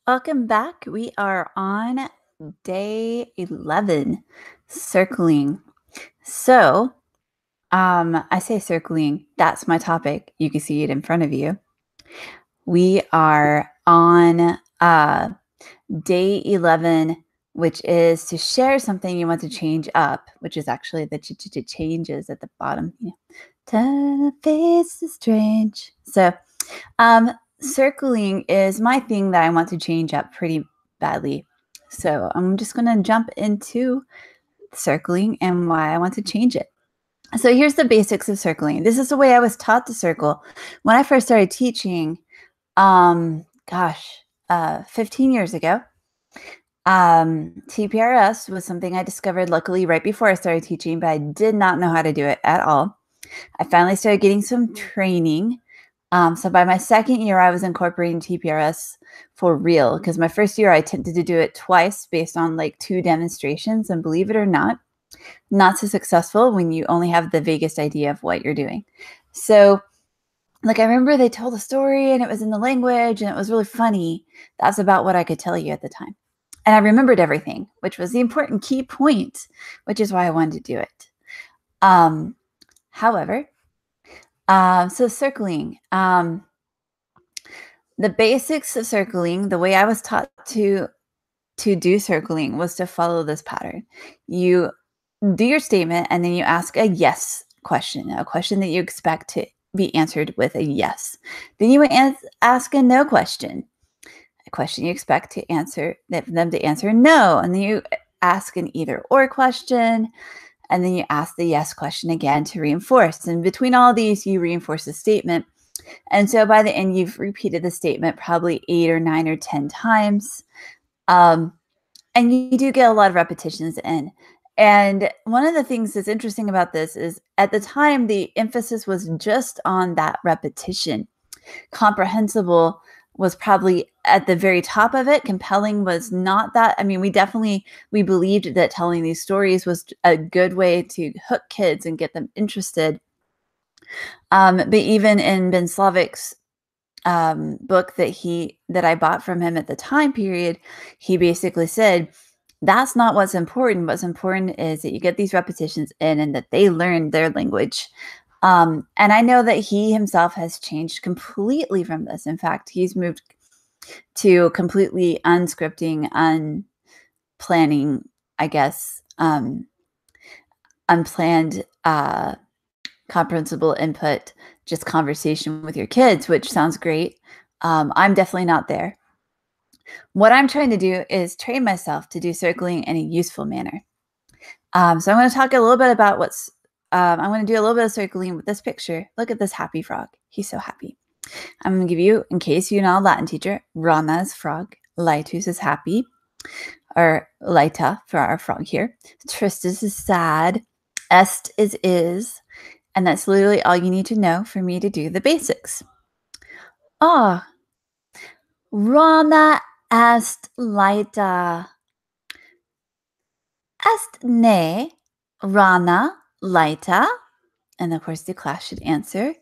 Welcome back. We are on day 11, circling. So, I say circling, that's my topic. You can see it in front of you. We are on day 11, which is to share something you want to change up, which is actually the changes at the bottom. Turn face is strange. So, circling is my thing that I want to change up pretty badly. So I'm just going to jump into circling and why I want to change it. So here's the basics of circling. This is the way I was taught to circle when I first started teaching. 15 years ago. TPRS was something I discovered luckily right before I started teaching, but I did not know how to do it at all. I finally started getting some training. So by my second year, I was incorporating TPRS for real because my first year, I attempted to do it twice based on like 2 demonstrations. And believe it or not so successful when you only have the vaguest idea of what you're doing. So like I remember they told a story and it was in the language and it was really funny. That's about what I could tell you at the time. And I remembered everything, which was the important key point, which is why I wanted to do it. However, so circling, the basics of circling, the way I was taught to do circling was to follow this pattern. You do your statement and then you ask a yes question, a question that you expect to be answered with a yes. Then you ask a no question, a question you expect to answer them to answer no. And then you ask an either or question. And then you ask the yes question again to reinforce. And between all these, you reinforce the statement. And so by the end, you've repeated the statement probably 8 or 9 or 10 times. And you do get a lot of repetitions in. And one of the things that's interesting about this is at the time, the emphasis was just on that repetition. Comprehensible was probably at the very top of it. Compelling was not that. I mean, we believed that telling these stories was a good way to hook kids and get them interested. But even in Ben Slavic's book that I bought from him at the time period, he basically said, that's not what's important. What's important is that you get these repetitions in and that they learn their language. And I know that he himself has changed completely from this. In fact, he's moved to completely unscripting, unplanning, I guess, unplanned comprehensible input, just conversation with your kids, which sounds great. I'm definitely not there. What I'm trying to do is train myself to do circling in a useful manner. So I'm going to talk a little bit about I'm going to do a little bit of circling with this picture. Look at this happy frog. He's so happy. I'm going to give you, in case you're not a Latin teacher, Rana is frog, Laetus is happy, or Laeta for our frog here. Tristis is sad, Est is, and that's literally all you need to know for me to do the basics. Rana est Laeta. Est ne Rana Laeta? And of course, the class should answer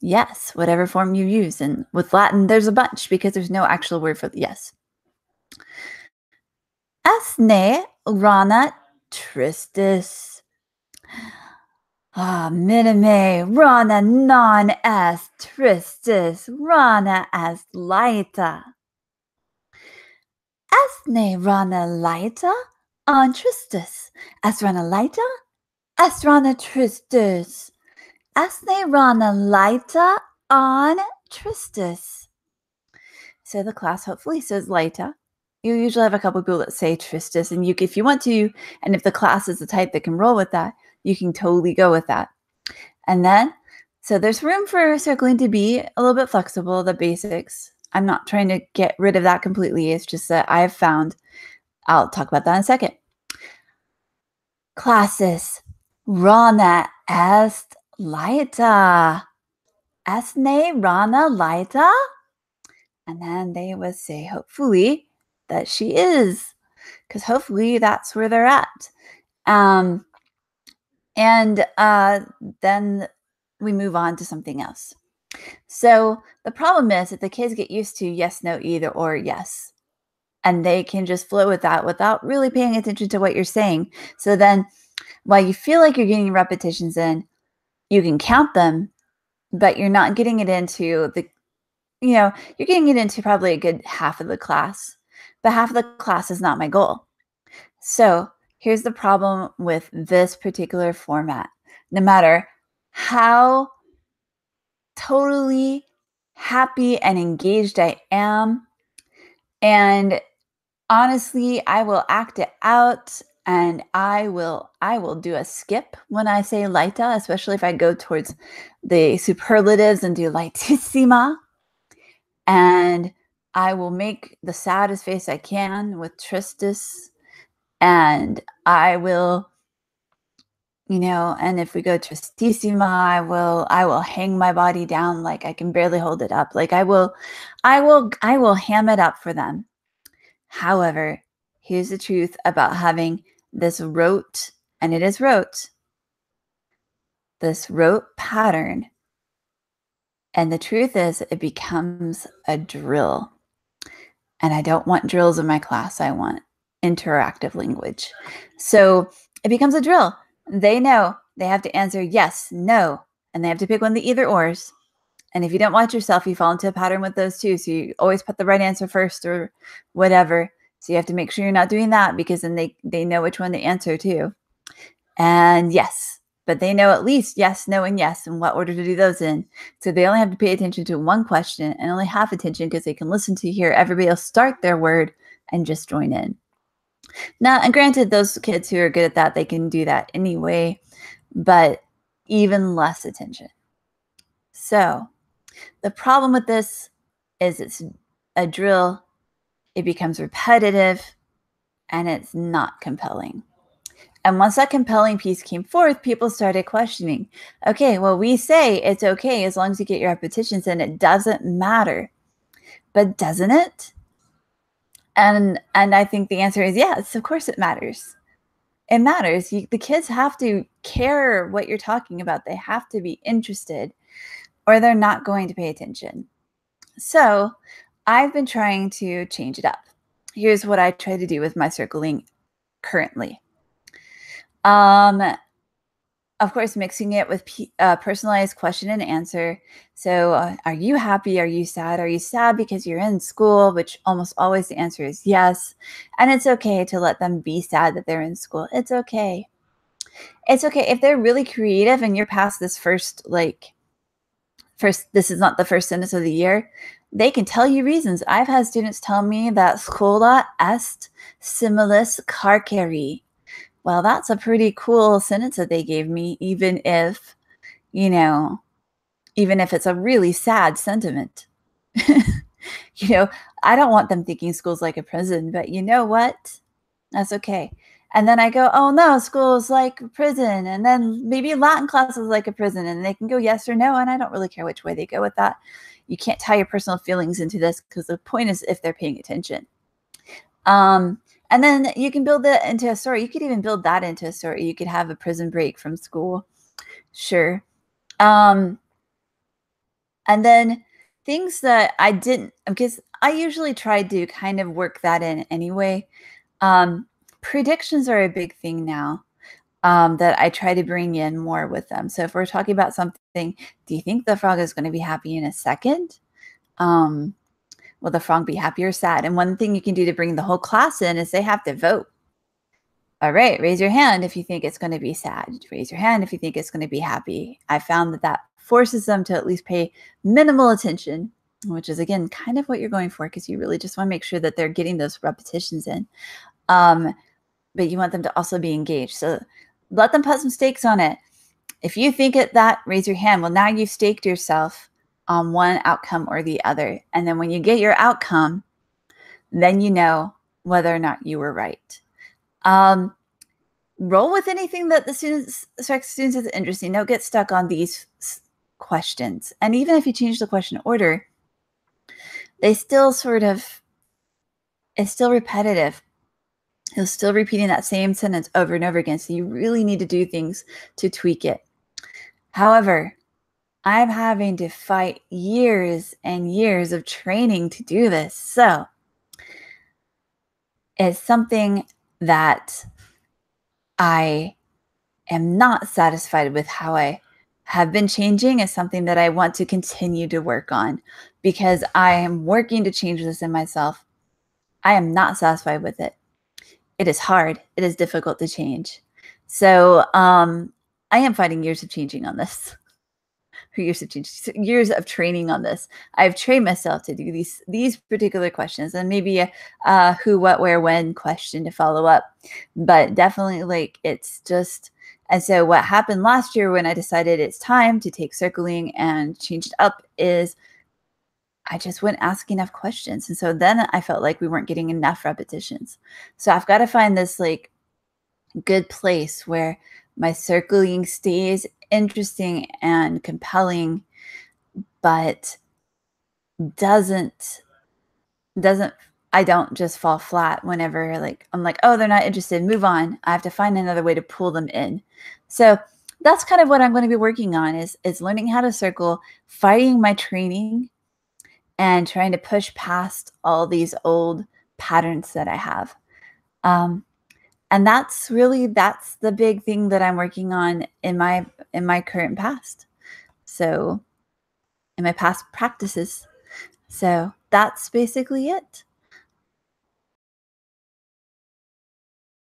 yes, whatever form you use. And with Latin, there's a bunch because there's no actual word for the yes. Est ne Rana tristis? Minime Rana non est tristis, Rana est Laeta. Est ne Rana Laeta on tristis? Est Rana Laeta? Est Rana tristis? Est ne Rana Laeta on tristis? So the class hopefully says Laeta. You usually have a couple people that say tristis, and if you want to, and if the class is the type that can roll with that, you can totally go with that. And then, so there's room for circling to be a little bit flexible, the basics. I'm not trying to get rid of that completely. It's just that I've found, I'll talk about that in a second. Classes, Rana est Laeta. Est ne Rana Laeta? And then they would say, hopefully, that she is, because hopefully that's where they're at. Then we move on to something else. So the problem is that the kids get used to yes, no, either, or yes. and they can just flow with that without really paying attention to what you're saying. So then while you feel like you're getting repetitions in, you can count them, but you're not getting it into you're getting it into probably a good half of the class, but half of the class is not my goal. So here's the problem with this particular format. No matter how totally happy and engaged I am, and honestly, I will act it out and I will do a skip when I say laita, especially if I go towards the superlatives and do laitissima. And I will make the saddest face I can with tristis. And I will, and if we go tristissima, I will hang my body down like I can barely hold it up. Like I will ham it up for them. However, here's the truth about having this rote, and it is rote, this rote pattern. And the truth is, it becomes a drill. And I don't want drills in my class. I want interactive language. So it becomes a drill. They know they have to answer yes, no, and they have to pick one of the either ors. And if you don't watch yourself, you fall into a pattern with those two. So you always put the right answer first or whatever. So you have to make sure you're not doing that, because then they know which one to answer too. And yes, but they know at least yes, no, and yes, and what order to do those in. So they only have to pay attention to one question and only half attention, because they can listen to hear everybody else start their word and just join in. Now, and granted, those kids who are good at that, they can do that anyway, but even less attention. So the problem with this is it's a drill, it becomes repetitive, and it's not compelling. And once that compelling piece came forth, people started questioning, okay, well, we say it's okay as long as you get your repetitions in, it doesn't matter. But doesn't it? And I think the answer is yes, of course it matters. It matters. The kids have to care what you're talking about. They have to be interested, or they're not going to pay attention. So I've been trying to change it up. Here's what I try to do with my circling currently. Of course, mixing it with personalized question and answer. So are you happy? Are you sad? Are you sad because you're in school? Which almost always the answer is yes. And it's okay to let them be sad that they're in school. It's okay. It's okay. If they're really creative and you're past this this is not the first sentence of the year, they can tell you reasons. I've had students tell me that scola est similis carceri. Well, that's a pretty cool sentence that they gave me, even if it's a really sad sentiment. I don't want them thinking school's like a prison, but you know what? That's okay. And then I go, oh no, school's like a prison. And then maybe Latin class is like a prison, and they can go yes or no. And I don't really care which way they go with that. You can't tie your personal feelings into this, because the point is if they're paying attention. And then you can build that into a story. You could even build that into a story. You could have a prison break from school. Sure. And then things that I didn't, because I usually try to kind of work that in anyway. Predictions are a big thing now, that I try to bring in more with them. So if we're talking about something, do you think the frog is going to be happy in a second? Will the frog be happy or sad? And one thing you can do to bring the whole class in is they have to vote. All right, raise your hand if you think it's going to be sad. Raise your hand if you think it's going to be happy. I found that forces them to at least pay minimal attention, which is, again, kind of what you're going for, because you really just want to make sure that they're getting those repetitions in. But you want them to also be engaged. So let them put some stakes on it. If you think that, raise your hand. Well, now you've staked yourself on one outcome or the other. And then when you get your outcome, then you know whether or not you were right. Roll with anything that the students is interesting. Don't get stuck on these questions. And even if you change the question order, they still it's still repetitive. You're still repeating that same sentence over and over again. So you really need to do things to tweak it. However, I'm having to fight years and years of training to do this. So is something that I am not satisfied with how I have been changing, is something that I want to continue to work on because I am working to change this in myself. I am not satisfied with it. It is hard. It is difficult to change. So, I am fighting years of changing on this. Years of change, years of training on this. I've trained myself to do these particular questions, and maybe a who, what, where, when question to follow up. But definitely, like, it's just. And so, what happened last year when I decided it's time to take circling and change it up is I just wouldn't ask enough questions, and so then I felt like we weren't getting enough repetitions. So I've got to find this like good place where my circling stays interesting and compelling, but doesn't doesn't I don't just fall flat whenever like I'm like, "Oh, they're not interested, move on." I have to find another way to pull them in. So that's kind of what I'm going to be working on is learning how to circle, fighting my training and trying to push past all these old patterns that I have. Um, and that's the big thing that I'm working on in my current past. So in my past practices. So that's basically it.